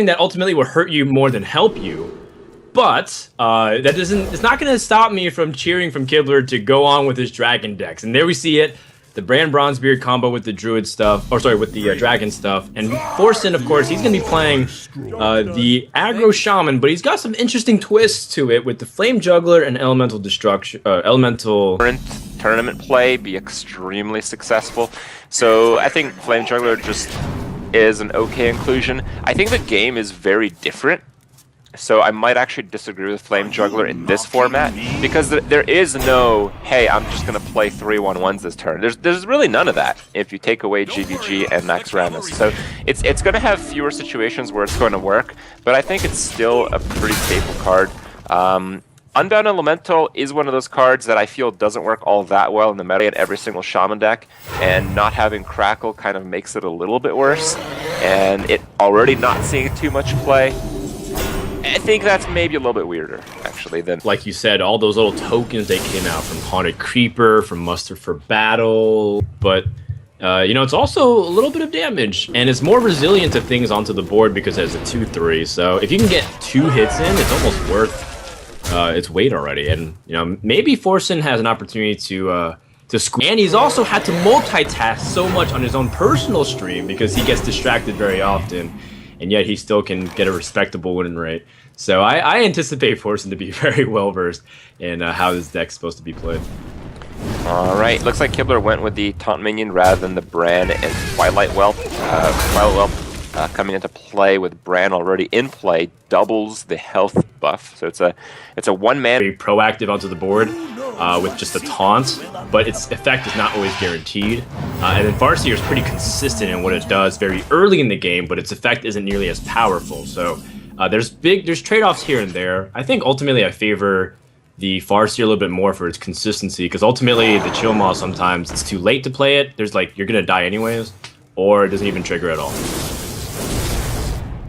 that ultimately will hurt you more than help you. But that doesn't. It's not going to stop me from cheering from Kibler to go on with his dragon decks. And there we see it. The Brand Bronzebeard combo with the Druid stuff, or sorry, with the Dragon stuff. And Forsen, of course, he's going to be playing the Aggro Shaman, but he's got some interesting twists to it with the Flame Juggler and Elemental Destruction, Elemental... Tournament play be extremely successful. So I think Flame Juggler just is an okay inclusion. I think the game is very different. So I might actually disagree with Flame Juggler in this format, because there is no, hey, I'm just going to play 3-1-1s this turn. There's really none of that if you take away GvG and Naxxramas. So it's going to have fewer situations where it's going to work, but I think it's still a pretty stable card. Unbound Elemental is one of those cards that I feel doesn't work all that well in the meta in every single Shaman deck, and not having Crackle kind of makes it a little bit worse, and it already not seeing too much play. I think that's maybe a little bit weirder, actually, than... Like you said, all those little tokens, they came out from Haunted Creeper, from Muster for Battle, but, you know, it's also a little bit of damage, and it's more resilient to things onto the board because it has a 2-3, so if you can get 2 hits in, it's almost worth its weight already, and, you know, maybe Forsen has an opportunity to squeeze. And he's also had to multitask so much on his own personal stream because he gets distracted very often, and yet he still can get a respectable win rate. So I anticipate Forsen to be very well versed in how this deck's supposed to be played. Alright, looks like Kibler went with the Taunt Minion rather than the Bran and Twilight Whelp. Twilight Whelp coming into play with Bran already in play doubles the health buff. So it's a one-man. Very proactive onto the board with just a taunt, but its effect is not always guaranteed. And then Farseer is pretty consistent in what it does very early in the game, but its effect isn't nearly as powerful. So there's trade-offs here and there. I think ultimately I favor the Farseer a little bit more for its consistency, because ultimately the Chill Maw sometimes it's too late to play it. There's like, you're gonna die anyways, or it doesn't even trigger at all.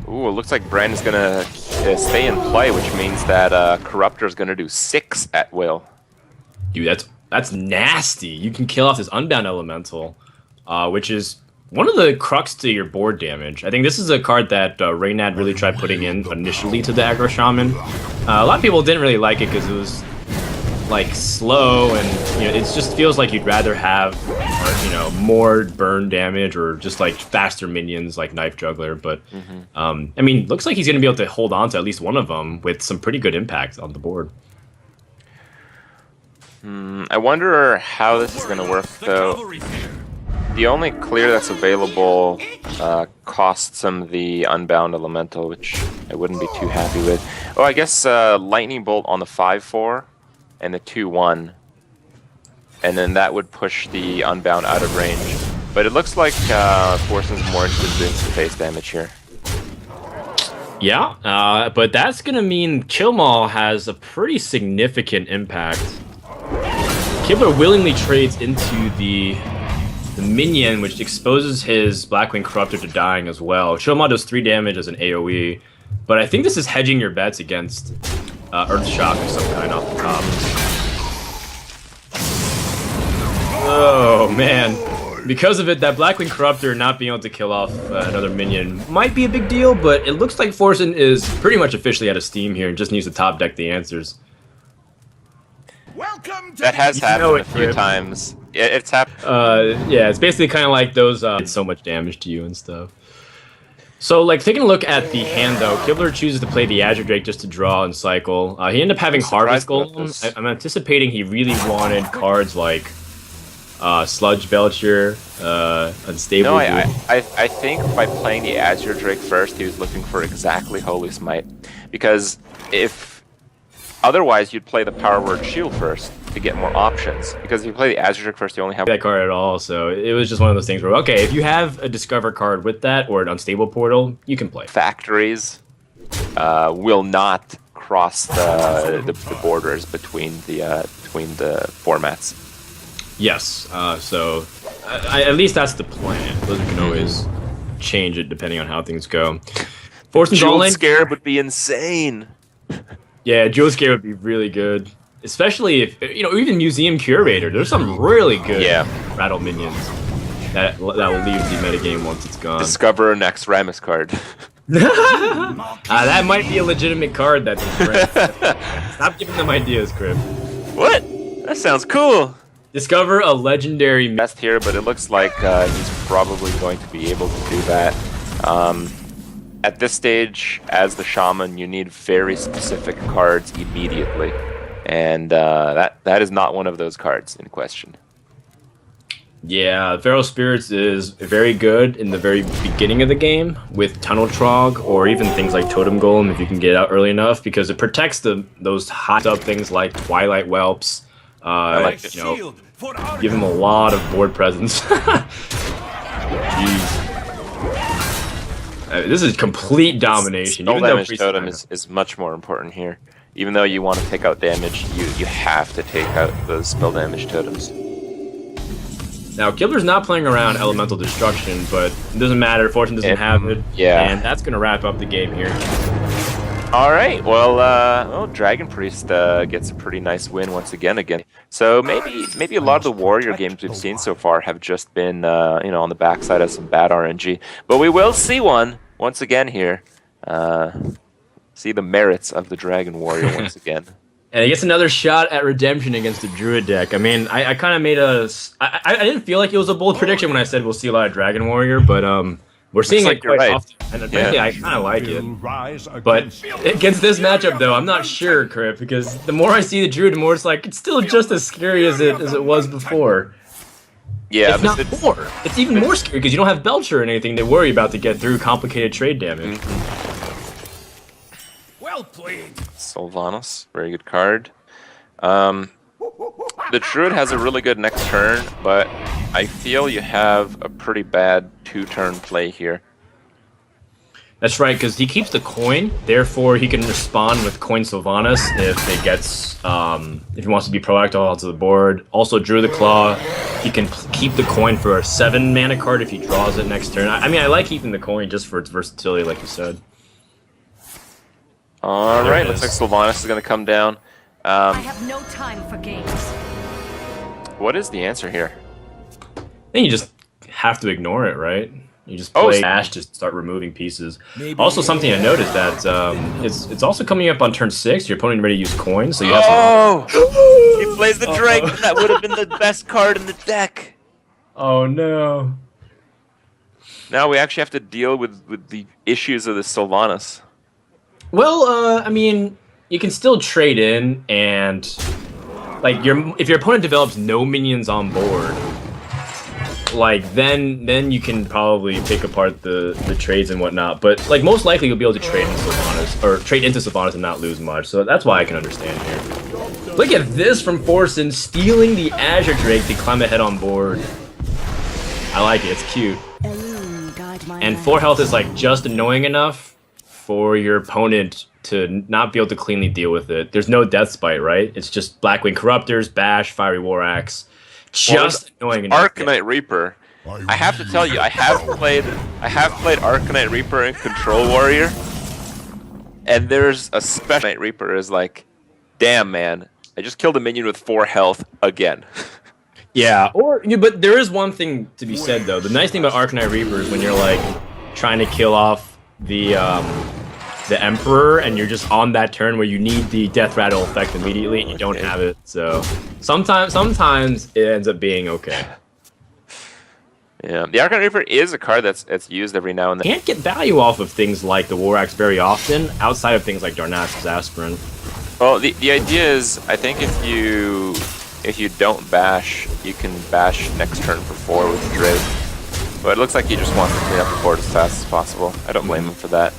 Ooh, it looks like Bran is gonna stay in play, which means that Corruptor is gonna do 6 at will. Dude, that's nasty. You can kill off this Unbound Elemental, which is one of the crux to your board damage. I think this is a card that Reynad really tried putting in initially to the Aggro Shaman. A lot of people didn't really like it because it was like slow, and you know, it just feels like you'd rather have more burn damage or just like faster minions like Knife Juggler. But I mean, looks like he's gonna be able to hold on to at least one of them with some pretty good impact on the board. I wonder how this is going to work, though. The only clear that's available costs him the Unbound Elemental, which I wouldn't be too happy with. Oh, I guess Lightning Bolt on the 5-4 and the 2-1. And then that would push the Unbound out of range. But it looks like Forsen's more interested in doing some face damage here. Yeah, but that's going to mean Chill Maw has a pretty significant impact. Kibler willingly trades into the minion, which exposes his Blackwing Corruptor to dying as well. Chill Maw does 3 damage as an AoE, but I think this is hedging your bets against Earth Shock of some kind off the top. Oh, man. Because of it, that Blackwing Corruptor not being able to kill off another minion might be a big deal, but it looks like Forsen is pretty much officially out of steam here and just needs to top deck the answers. That has happened a few times. It's happened. Yeah, it's basically kind of like those did so much damage to you and stuff. So, like, taking a look at the hand, though, Kibler chooses to play the Azure Drake just to draw and cycle. He ended up having Harvest Golem. I'm anticipating he really wanted cards like Sludge Belcher, Unstable. No, I think by playing the Azure Drake first, he was looking for exactly Holy Smite. Because otherwise, you'd play the Power Word Shield first to get more options. Because if you play the Azure Drake first, you only have that card at all. So it was just one of those things where, okay, if you have a Discover card with that or an Unstable Portal, you can play. Factories will not cross the borders between the formats. Yes. So at least that's the plan. Those can always change it depending on how things go. Forsen's all in. Scarab would be insane. Yeah, Jewel Scare would be really good. Especially if, even Museum Curator. There's some really good rattle minions that will leave the metagame once it's gone. Discover a Naxxramas card. That might be a legitimate card that's Stop giving them ideas, Crib. What? That sounds cool. Discover a legendary Best here, but it looks like he's probably going to be able to do that. At this stage, as the shaman, you need very specific cards immediately, and that is not one of those cards in question. Yeah, Feral Spirits is very good in the very beginning of the game with Tunnel Trog or even things like Totem Golem if you can get out early enough, because it protects those hot up things like Twilight Whelps. I like it. You know, give them a lot of board presence. Jeez. This is complete domination. Spell damage totem is much more important here. Even though you want to take out damage, you have to take out those spell damage totems. Now, Kibler's not playing around Elemental Destruction, but it doesn't matter. Forsen doesn't have it. Yeah. And that's going to wrap up the game here. All right. Well, Dragon Priest gets a pretty nice win once again. So maybe a lot of the warrior games we've seen so far have just been on the backside of some bad RNG. But we will see one once again here. See the merits of the Dragon Warrior once again. And he gets another shot at redemption against the Druid deck. I mean, I kind of made I didn't feel like it was a bold prediction when I said we'll see a lot of Dragon Warrior, but we're seeing it quite often. And frankly, I kind of like it. But against this matchup, though, I'm not sure, Crip, because the more I see the Druid, the more it's like it's still just as scary as it was before. Yeah, it's not more. It's even more scary because you don't have Belcher or anything to worry about to get through complicated trade damage. Well played. Sylvanas, very good card. The Druid has a really good next turn, but I feel you have a pretty bad two-turn play here. That's right, because he keeps the coin, therefore he can respond with Coin Sylvanas if it gets, if he wants to be proactive onto the board. Also, Drew the Claw, he can keep the coin for a 7 mana card if he draws it next turn. I mean, I like keeping the coin just for its versatility, like you said. Alright, looks like Sylvanas is going to come down. I have no time for games. What is the answer here? I think you just have to ignore it, right? You just play Ash to start removing pieces. Also, something I noticed that it's also coming up on turn 6. Your opponent ready to use coins, so you have to... He plays the Drake. That would have been the best card in the deck. Oh no! Now we actually have to deal with the issues of the Sylvanas. Well, I mean, you can still trade in, and like if your opponent develops no minions on board, like then you can probably pick apart the trades and whatnot. But like most likely you'll be able to trade into Sylvanas or trade into Sylvanas and not lose much. So that's why I can understand here. Look at this from Forsen, stealing the Azure Drake to climb ahead on board. I like it. It's cute. And 4 health is like just annoying enough for your opponent to not be able to cleanly deal with it. There's no Death Spite, right? It's just Blackwing Corruptors, Bash, Fiery War Axe. Just annoying enough. Arcanite Reaper. I have to tell you, I have played Arcanite Reaper and Control Warrior, and there's a special Arcanite Reaper is like, damn man, I just killed a minion with 4 health again. Yeah, but there is one thing to be said though. The nice thing about Arcanite Reaper is when you're like trying to kill off the Emperor, and you're just on that turn where you need the Death Rattle effect immediately, and you don't have it. So sometimes it ends up being okay. Yeah, the Arcanite Reaper is a card that's used every now and then. Can't get value off of things like the War Axe very often, outside of things like Darnassus Aspirin. Well, the idea is, I think if you don't bash, you can bash next turn for 4 with the Drake. But it looks like he just wants to clean up the board as fast as possible. I don't blame him for that.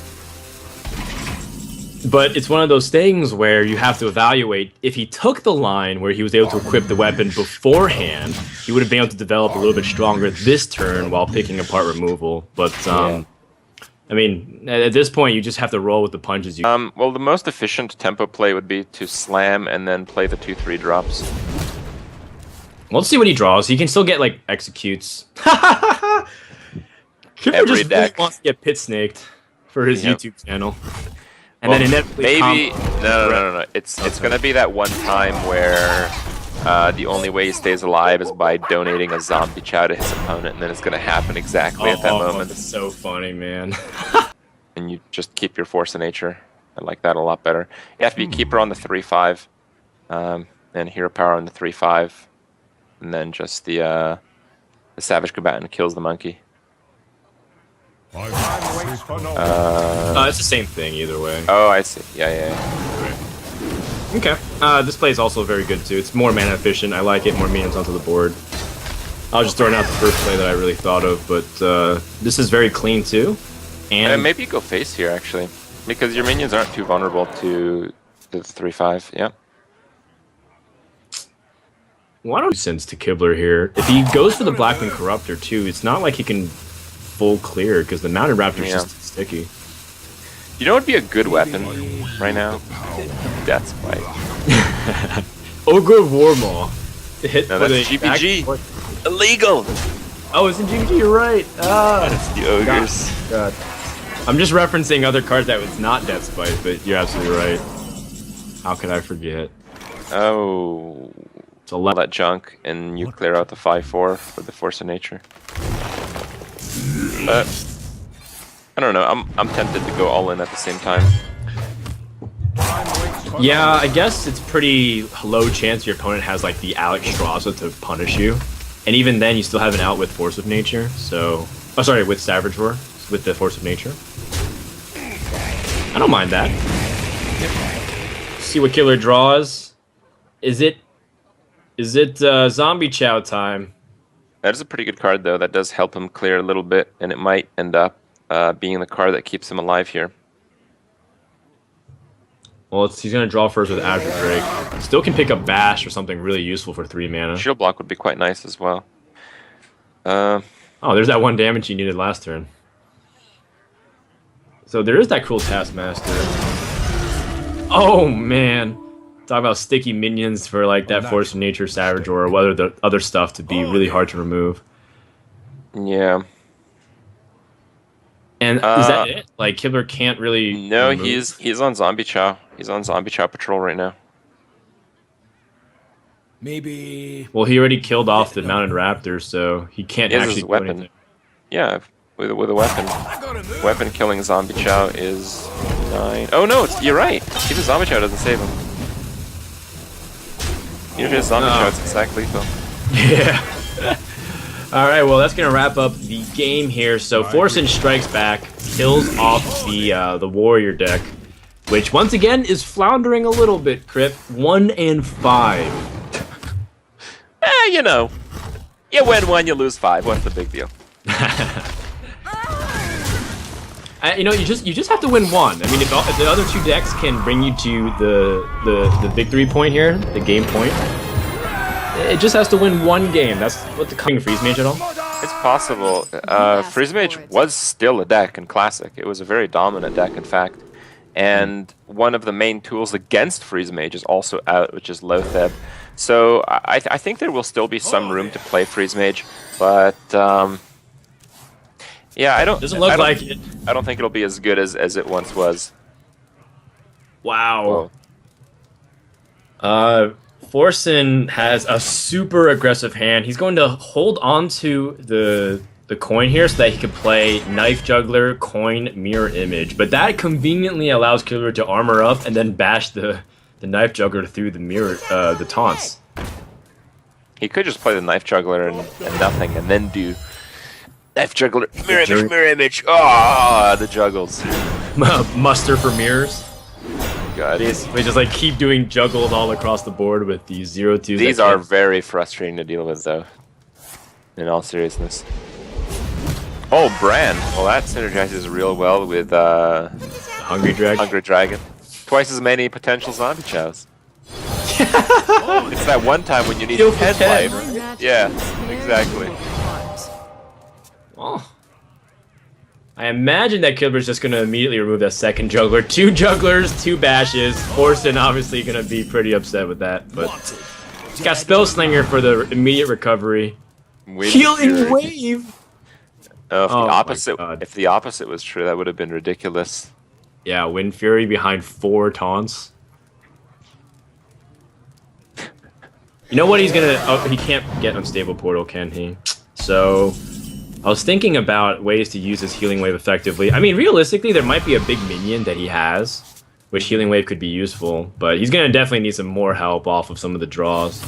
But it's one of those things where you have to evaluate. If he took the line where he was able to equip the weapon beforehand, he would have been able to develop a little bit stronger this turn while picking apart removal. But, I mean, at this point, you just have to roll with the punches. Well, the most efficient tempo play would be to slam and then play the 2/3 drops. Well, let's see what he draws. He can still get, like, executes. Kibler just really wants to get pit snaked for his YouTube channel. And then inevitably maybe no. It's gonna be that one time where the only way he stays alive is by donating a zombie chow to his opponent, and then it's gonna happen exactly at that moment. That's so funny, man. And you just keep your Force of Nature. I like that a lot better. You have to be Keeper on the 3/5, and Hero Power on the 3/5, and then just the Savage Combatant kills the monkey. It's the same thing either way. Oh, I see. Yeah. Okay. This play is also very good too. It's more mana efficient. I like it. More minions onto the board. I was just throwing out the first play that I really thought of, but this is very clean too. And maybe you go face here actually, because your minions aren't too vulnerable to the 3/5. Yeah. why don't you sense to Kibler here? If he goes for the Blackman Corruptor too, it's not like he can full clear because the Mountain Raptor's just sticky. You know what would be a good weapon right now? Death Spite. Ogre Warmaw. Hit No, with that's a GvG. back- Illegal! Oh, it's in GvG, you're right. That's the ogres. God. I'm just referencing other cards that was not Death Spite, but you're absolutely right. How could I forget? Oh. It's a All lot. that junk, and you clear out the 5/4 for the Force of Nature. But I don't know. I'm tempted to go all in at the same time. Yeah, I guess it's pretty low chance your opponent has like the Alex Strasza to punish you, and even then you still have an out with Force of Nature. So, oh sorry, with Savage Roar, with the Force of Nature. I don't mind that. See what Killer draws. Is it Zombie Chow time? That is a pretty good card, though. That does help him clear a little bit, and it might end up being the card that keeps him alive here. Well, he's gonna draw first with Azure Drake. Still can pick up Bash or something really useful for 3 mana. Shield block would be quite nice as well. Oh, there's that 1 damage he needed last turn. So there is that cool Taskmaster. Oh man, talk about sticky minions for like that Force of Nature, Savage, or whether the other stuff to be really hard to remove. Yeah. And is that it? Like Kibler can't really. No, remove? he's on Zombie Chow. He's on Zombie Chow patrol right now. Maybe. Well, he already killed off the Mountain Raptor, so he can't He has actually his do weapon. anything. Yeah, with a weapon. Weapon killing Zombie Chow is 9. Oh no, you're right. Even Zombie Chow doesn't save him. Even if it's Zombie Chow, it's attack lethal. Yeah. All right. Well, that's gonna wrap up the game here. So Forsen strikes back, kills off the warrior deck, which once again is floundering a little bit. Crip 1 and 5. You know, you win 1, you lose 5. What's the big deal? You know, you just have to win 1. I mean, if the other 2 decks can bring you to the victory point here, the game point, it just has to win 1 game. That's what the coming Freeze Mage at all. It's possible. Freeze Mage was still a deck in Classic. It was a very dominant deck, in fact. And one of the main tools against Freeze Mage is also out, which is Loatheb. So I think there will still be some room to play Freeze Mage, but yeah, Doesn't look like it. I don't think it'll be as good as it once was. Wow. Forsen has a super aggressive hand. He's going to hold on to the coin here so that he can play Knife Juggler, Coin, Mirror Image. But that conveniently allows Killer to armor up and then bash the Knife Juggler through the mirror, the taunts. He could just play the Knife Juggler and nothing, and then do Knife Juggler, Mirror Image. Ah, the juggles. Muster for mirrors. God. They just like keep doing juggles all across the board with these 0-2s. These are very frustrating to deal with, though. In all seriousness. Oh, Bran. Well, that synergizes real well with Hungry Dragon. Hungry Dragon. Twice as many potential Zombie Chows. It's that one time when you need Kill for 10 10. life. Yeah, exactly. Oh. I imagine that Kibler's just going to immediately remove that second juggler. 2 jugglers, 2 bashes. Forsen obviously going to be pretty upset with that, but he's got Spellslinger for the immediate recovery. Healing Wave! Oh, God. if the opposite was true, that would have been ridiculous. Yeah, Wind Fury behind 4 taunts. You know what he's gonna... Oh, he can't get Unstable Portal, can he? So... I was thinking about ways to use his Healing Wave effectively. I mean, realistically, there might be a big minion that he has, which Healing Wave could be useful, but he's going to definitely need some more help off of some of the draws.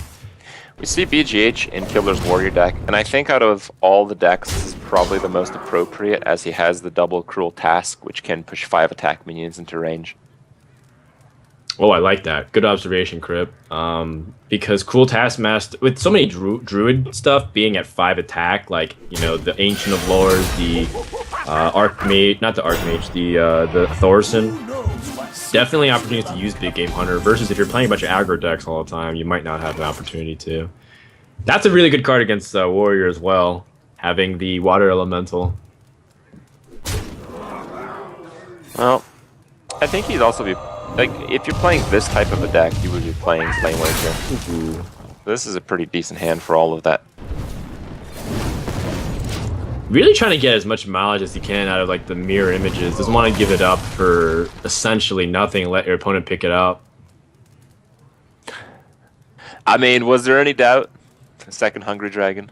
We see BGH in Kibler's Warrior deck, and I think out of all the decks, this is probably the most appropriate, as he has the double Cruel Task, which can push 5 attack minions into range. Oh, I like that. Good observation, Crip. Because Cruel Taskmaster, with so many druid stuff being at 5 attack, like, you know, the Ancient of Lords, the Archmage, not the Archmage, the Forsen, definitely opportunities to use Big Game Hunter, versus if you're playing a bunch of aggro decks all the time, you might not have an opportunity to. That's a really good card against Warrior as well, having the Water Elemental. Well, I think he'd also be... Like, if you're playing this type of a deck, you would be playing Flamewaker. Ooh. This is a pretty decent hand for all of that. Really trying to get as much mileage as you can out of like the mirror images. Doesn't want to give it up for essentially nothing and let your opponent pick it up. I mean, was there any doubt? Second Hungry Dragon.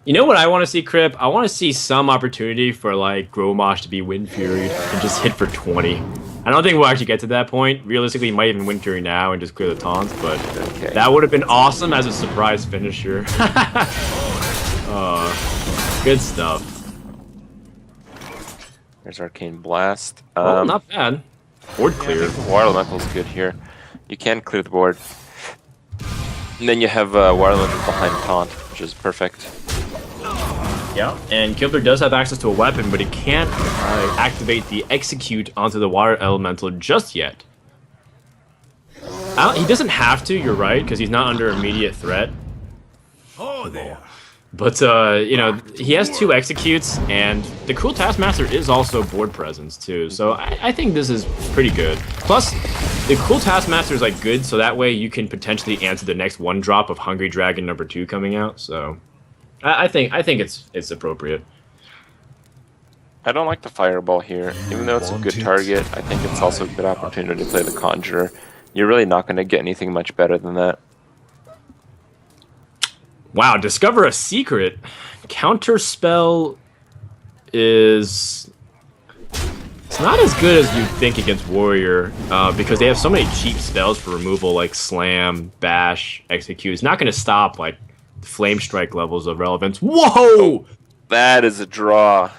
You know what I want to see, Crip? I want to see some opportunity for like Gromosh to be Wind Fury and just hit for 20. I don't think we'll actually get to that point. Realistically, he might even Wind Fury now and just clear the taunts, but Okay. that would have been awesome as a surprise finisher. Good stuff. There's Arcane Blast. Oh, not bad. Board clear. Water Elemental's good here. You can clear the board. And then you have Water Elemental behind Taunt, which is perfect. Yeah, and Kibler does have access to a weapon, but he can't activate the Execute onto the Water Elemental just yet. He doesn't have to, you're right, because he's not under immediate threat. Oh, there. But, you know, he has 2 Executes, and the Cruel Taskmaster is also board presence, too. So I think this is pretty good. Plus, the Cruel Taskmaster is, like, good, so that way you can potentially answer the next 1-drop of Hungry Dragon number 2 coming out, so... I think it's appropriate. I don't like the Fireball here. Even though it's a good target, I think it's also a good opportunity to play the Conjurer. You're really not going to get anything much better than that. Wow, discover a secret. Counter spell is... It's not as good as you'd think against Warrior, because they have so many cheap spells for removal, like Slam, Bash, Execute. It's not going to stop, like, Flame Strike levels of relevance. Whoa! That is a draw.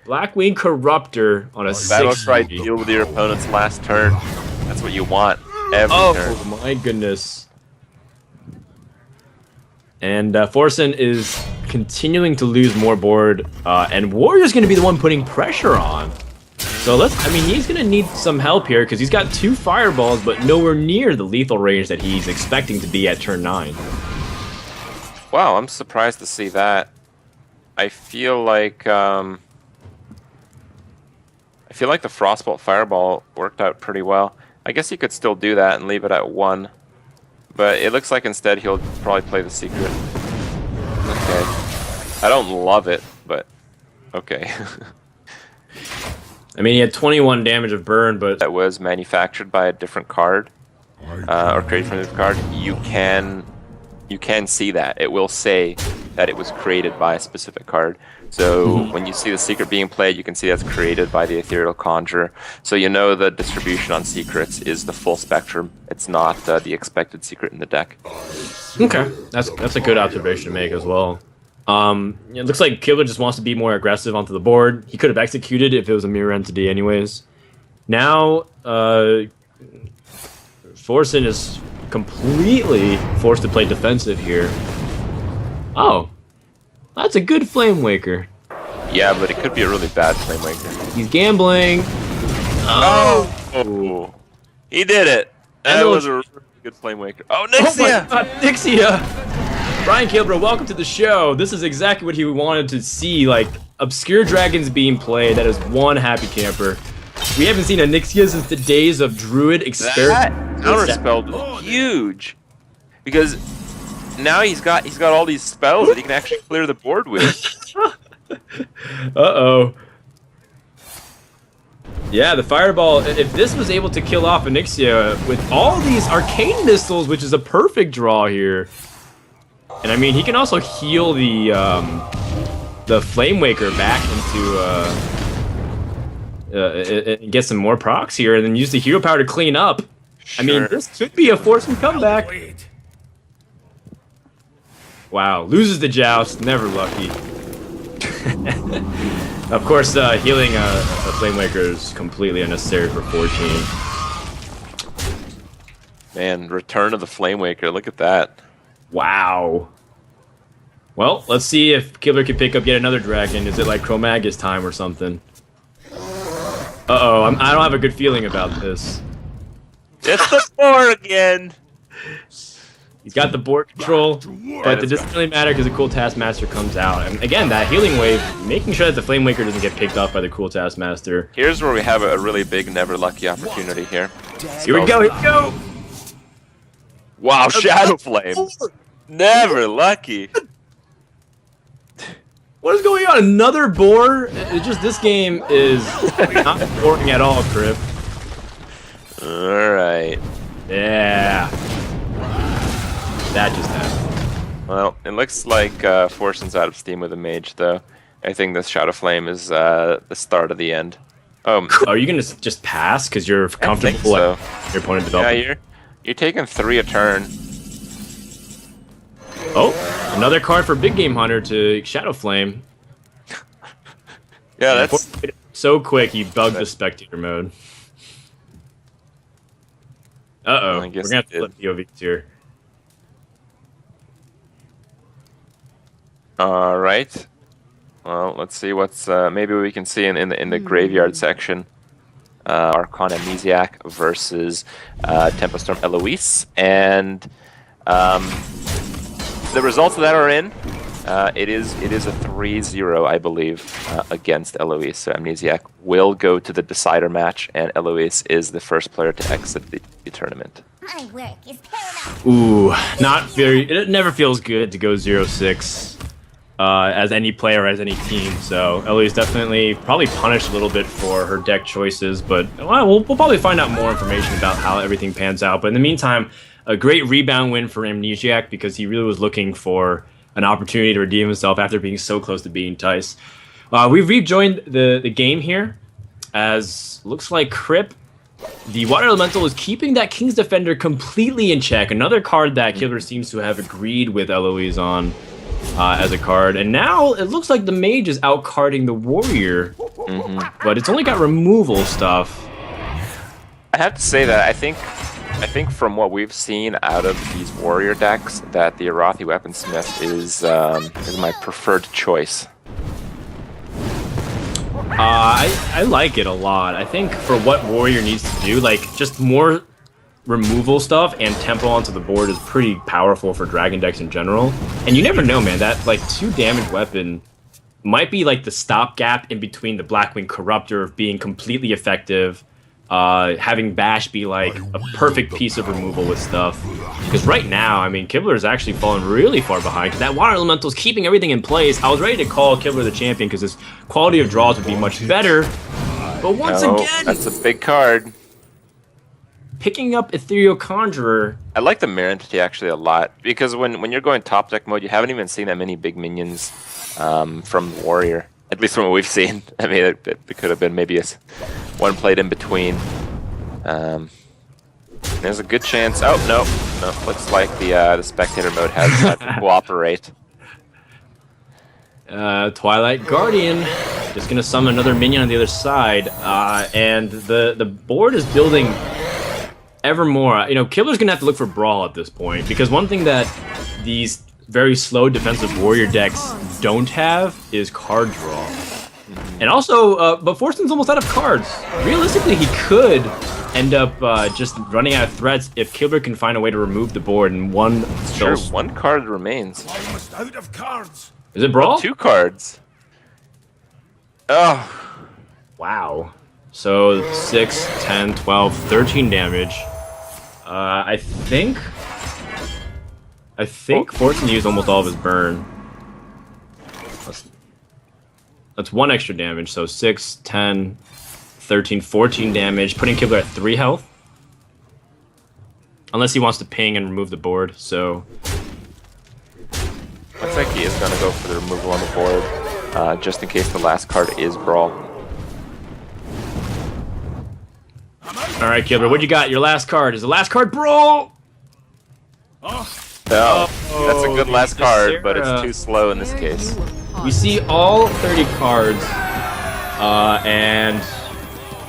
Blackwing Corruptor on a 6. Battle Cry deal with your opponent's last turn. That's what you want every turn. Oh my goodness. And Forsen is continuing to lose more board, and Warrior's going to be the one putting pressure on. So I mean, he's going to need some help here, because he's got 2 Fireballs, but nowhere near the lethal range that he's expecting to be at turn 9. Wow, I'm surprised to see that. I feel like the Frostbolt Fireball worked out pretty well. I guess he could still do that and leave it at 1. But it looks like instead he'll probably play the Secret. Okay. I don't love it, but okay. I mean, he had 21 damage of burn, but... That was manufactured by a different card, or created from a different card. You can see that. It will say that it was created by a specific card. So when you see the secret being played, you can see that's created by the Ethereal Conjurer. So you know the distribution on secrets is the full spectrum. It's not the expected secret in the deck. Okay, that's a good observation to make as well. It looks like Kibler just wants to be more aggressive onto the board. He could have executed if it was a mirror entity anyways. Now, Forsen is completely forced to play defensive here. Oh, that's a good Flame Waker. Yeah, but it could be a really bad Flame Waker. He's gambling. Oh, he did it. That was a really good Flame Waker. Oh, Nixia! Oh my God, Nixia! Brian Kibler, welcome to the show. This is exactly what he wanted to see, like obscure dragons being played. That is one happy camper. We haven't seen a Nixia since the days of Druid Experiment. That counterspell is huge, because now he's got all these spells that he can actually clear the board with. Uh-oh. Yeah, the Fireball, if this was able to kill off Nixia with all these Arcane Missiles, which is a perfect draw here. And I mean, he can also heal the the Flame Waker back into and get some more procs here, and then use the hero power to clean up. I mean, this could be a Forsen comeback. Wait. Wow, loses the joust, never lucky. Of course, healing a Flame Waker is completely unnecessary for 14. Man, return of the Flame Waker. Look at that. Wow. Well, let's see if Kibler can pick up yet another dragon. Is it like Chromagus time or something? Uh-oh, I don't have a good feeling about this. It's the 4 again. He's got the board control, but it doesn't really matter because the Cool Taskmaster comes out. And again, that healing wave, making sure that the Flame Waker doesn't get picked off by the Cool Taskmaster. Here's where we have a really big never lucky opportunity here. Here we go, here we go! Wow, Shadow Flame. Never lucky. What is going on? Another boar? It's just this game is not boring at all, Crip. Alright. Yeah. That just happened. Well, it looks like Forsen's out of steam with a mage, though. I think this Shadow Flame is the start of the end. Are you gonna just pass because you're comfortable so. with your opponent developing? Yeah, you're taking 3 a turn. Oh, another card for Big Game Hunter to Shadow Flame. Yeah, that's so quick. He bugged the spectator mode. Uh-oh, we're gonna have to flip POVs here. All right. Well, let's see what's maybe we can see in the graveyard section. Archon Amnesiac versus Tempestorm Eloise, and the results of that are in. It is a 3-0, I believe, against Eloise. So Amnesiac will go to the decider match, and Eloise is the first player to exit the tournament. My work is paramount. Ooh, not very. It never feels good to go 0-6 as any player, as any team. So Eloise definitely probably punished a little bit for her deck choices, but well, we'll probably find out more information about how everything pans out. But in the meantime, a great rebound win for Amnesiac because he really was looking for an opportunity to redeem himself after being so close to beating Tice. We've rejoined the game here, as looks like Crip, the Water Elemental, is keeping that King's Defender completely in check. Another card that Kibler seems to have agreed with Eloise on as a card. And now it looks like the Mage is outcarding the Warrior, but it's only got removal stuff. I have to say that I think from what we've seen out of these Warrior decks, that the Arathi Weaponsmith is my preferred choice. I like it a lot. I think for what Warrior needs to do, like just more removal stuff and tempo onto the board is pretty powerful for Dragon decks in general. And you never know, man, that like 2 damage weapon might be like the stopgap in between the Blackwing Corruptor being completely effective, having Bash be like a perfect piece of removal with stuff. Because right now, I mean, Kibler is actually falling really far behind because that Water Elemental is keeping everything in place. I was ready to call Kibler the champion because his quality of draws would be much better. But once again, that's a big card. Picking up Ethereal Conjurer. I like the Mirror Entity actually a lot because when you're going top deck mode, you haven't even seen that many big minions from Warrior. At least from what we've seen. I mean, it could have been maybe one played in between. There's a good chance. Oh no, looks like the spectator mode has to cooperate. Twilight Guardian, just gonna summon another minion on the other side, and the board is building ever more. You know, Kibler's gonna have to look for Brawl at this point because one thing that these very slow defensive Warrior decks don't have is card draw. And also, but Forsen's almost out of cards. Realistically, he could end up just running out of threats if Kibler can find a way to remove the board and one Sure, one card remains. Almost out of cards. Is it Brawl? 2 cards. Oh. Wow. So 6, 10, 12, 13 damage. I think Forsen used almost all of his burn. That's 1 extra damage, so 6, 10, 13, 14 damage, putting Kibler at 3 health. Unless he wants to ping and remove the board, so... Looks like he is going to go for the removal on the board. just in case the last card is Brawl. All right, Kibler, what you got? Your last card is the last card, Brawl. No, that's a good last card, but it's too slow in this case. We see all 30 cards, and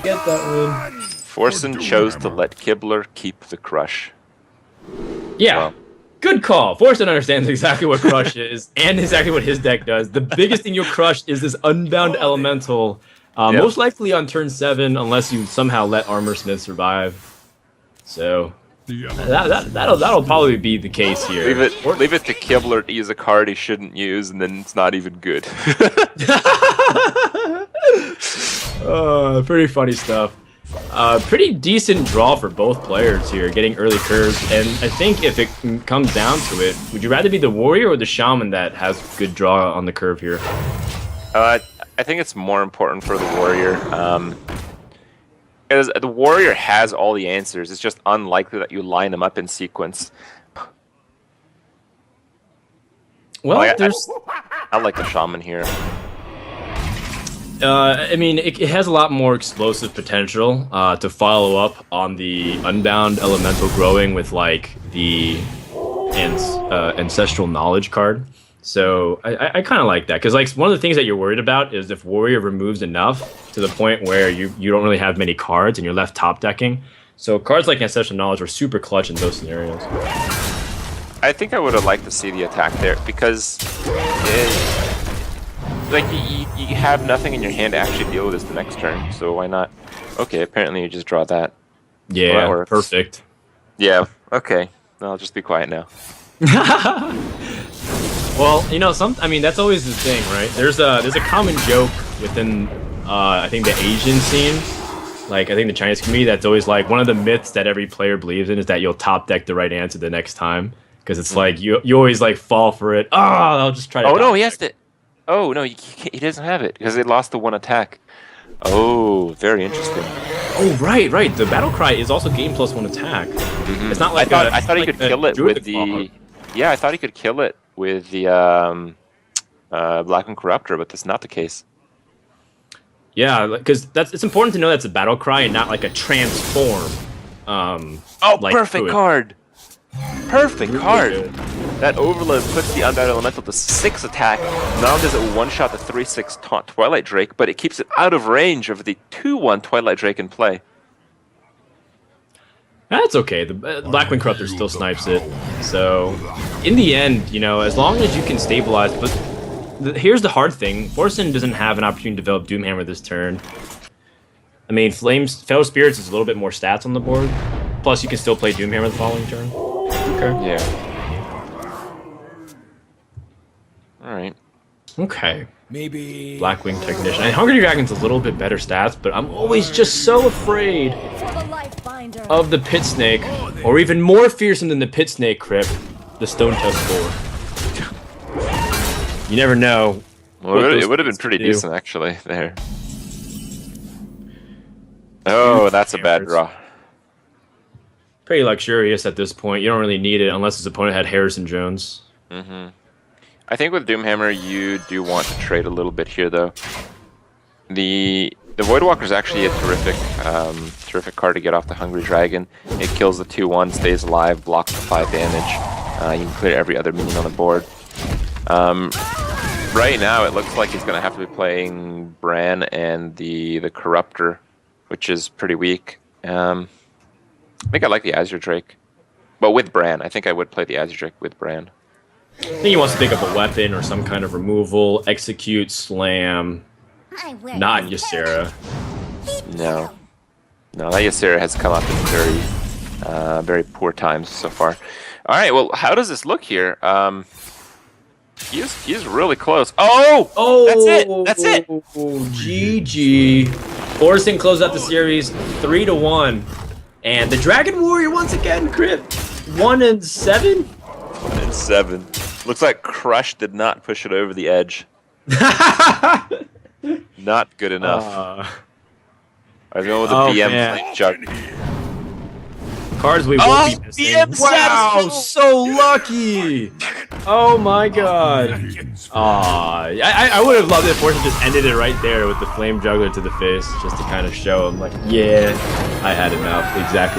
get that win. Forsen chose to let Kibler keep the crush. Yeah, Wow. good call. Forsen understands exactly what Crush is and exactly what his deck does. The biggest thing you'll crush is this Unbound Elemental, most likely on turn 7, unless you somehow let Armor Smith survive. So that'll probably be the case here. Leave it to Kibler to use a card he shouldn't use, and then it's not even good. Pretty funny stuff. Pretty decent draw for both players here, getting early curves. And I think if it comes down to it, would you rather be the warrior or the shaman that has good draw on the curve here? I think it's more important for the warrior. Because the warrior has all the answers. It's just unlikely that you line them up in sequence. Well, I like the shaman here. I mean, it has a lot more explosive potential to follow up on the Unbound Elemental growing with, like, the Ancestral Knowledge card. So I kind of like that, because, like, one of the things that you're worried about is if Warrior removes enough to the point where you don't really have many cards and you're left top decking. So cards like Ancestral Knowledge are super clutch in those scenarios. I think I would have liked to see the attack there, because like you have nothing in your hand to actually deal with this the next turn, so why not? Okay, apparently you just draw that. Yeah, well, that works. Perfect. Yeah, okay. I'll just be quiet now. Well, you know, I mean, that's always the thing, right? There's a common joke within, I think, the Asian scene. Like, I think the Chinese community, that's always like one of the myths that every player believes in is that you'll top deck the right answer the next time, because it's like you always like fall for it. Oh, I'll just try to. Oh no, he has to. Oh no, he doesn't have it because they lost the one attack. Oh, very interesting. Oh right. The battle cry is also game +1 attack. Mm-hmm. It's not like I thought he could kill it with the. Yeah, I thought he could kill it with the Blackwing Corruptor, but that's not the case. Yeah, because it's important to know that's a battle cry and not like a transform. Like perfect card. Perfect really card. Good. That overload puts the Unbound Elemental to 6 attack. Not only does it one-shot the 3/6 taunt Twilight Drake, but it keeps it out of range of the 2/1 Twilight Drake in play. That's okay. The Blackwing Corruptor still snipes it. So, in the end, you know, as long as you can stabilize. But here's the hard thing: Forsen doesn't have an opportunity to develop Doomhammer this turn. I mean, Fellow Spirits is a little bit more stats on the board. Plus, you can still play Doomhammer the following turn. Okay. Yeah. All right. Okay. Maybe Blackwing Technician. And Hungry Dragon's a little bit better stats, but I'm always just so afraid of the Pit Snake, or even more fearsome than the Pit Snake Crypt, the Stone Tusk 4. You never know. Well, it would have been pretty decent, actually, there. Oh, that's a bad draw. Pretty luxurious at this point. You don't really need it unless his opponent had Harrison Jones. Mm-hmm. I think with Doomhammer, you do want to trade a little bit here, though. The Voidwalker is actually a terrific card to get off the Hungry Dragon. It kills the 2/1, stays alive, blocks the 5 damage. You can clear every other minion on the board. Right now, it looks like he's going to have to be playing Bran and the Corruptor, which is pretty weak. I think I like the Azure Drake. But with Bran, I think I would play the Azure Drake with Bran. I think he wants to pick up a weapon or some kind of removal, execute, slam. Not Ysera. No. No, that Ysera has come up in very poor times so far. All right, well, how does this look here? He's really close. Oh! That's it! GG. Forsen closed out the series 3-1. And the Dragon Warrior once again, Crypt. 1-7? 1-7. Looks like Crush did not push it over the edge. Not good enough. I was going with the BM Flame Jug. cards we Oh, won't be missing. the Wow, Incense! so lucky! Oh my god. Aw, I would have loved it if Forsen just ended it right there with the Flame Juggler to the face, just to kind of show him, like, yeah, I had enough. Exactly.